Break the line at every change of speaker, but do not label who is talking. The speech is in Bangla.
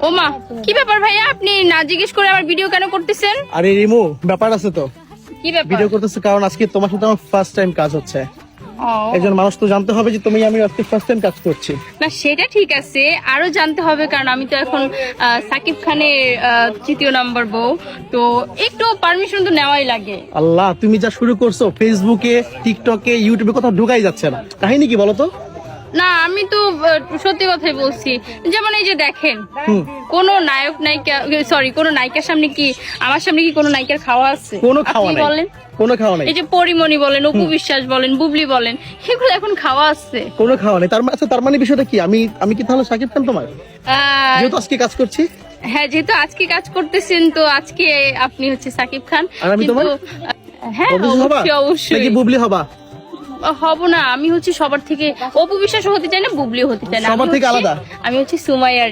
ও মা, কি ব্যাপার ভাইয়া, আপনি না জিজ্ঞেস করে আমার ভিডিও কেন করতেছেন?
আরে রিমু, ব্যাপার আছে তো।
কি ব্যাপার?
ভিডিও করতেছে কারণ আজকে তোমার সাথে আমার ফার্স্ট টাইম কাজ হচ্ছে।
ও,
একজন মানুষ তো জানতে হবে যে তুমি আমি আজকে ফার্স্ট টাইম কাজ করছি।
না সেটা ঠিক আছে, আরো জানতে হবে কারণ আমি তো এখন সাকিব খানের তৃতীয় নম্বর বউ, তো একটু পারমিশন তো নেওয়াই লাগে।
আল্লাহ, তুমি যা শুরু করছো ফেসবুকে, টিকটকে, ইউটিউবে কোথাও ঢোকাই যাচ্ছে না। কাহিনী কি বলো তো?
না আমি তো সত্যি কথাই বলছি। যেমন এই যে দেখেন,
হুম।
কোন নায়ক নায়িকা, সরি, কোন নায়িকার সামনে কি, আমার সামনে কি কোনো নায়িকার খাওয়া আছে?
কোনো খাওয়া
আপনি
নাই,
বলেন।
কোনো খাওয়া নাই,
এই যে পরিমণি বলেন, অপু বিশ্বাস বলেন, বুবলি বলেন, এগুলো এখন খাওয়া আছে?
কোনো খাওয়া নাই। তার মানে বিষয়টা কি? আমি কি তাহলে সাকিব খান তোমার, যেহেতু আজকে কাজ করছি?
হ্যাঁ, যেহেতু আজকে কাজ করতেছেন তো আজকে আপনি হচ্ছে সাকিব খান।
আর আমি তোমার?
হ্যাঁ
অবশ্যই হবা?
অবশ্যই অবশ্যই
নাকি বুবলি হবা?
হব না, আমি হচ্ছে সবার থেকে অপু বিশ্বাসও হতে চাই না, বুবলিও হতে চাই না,
সবার থেকে আলাদা?
আমি হচ্ছে সুমাইয়া।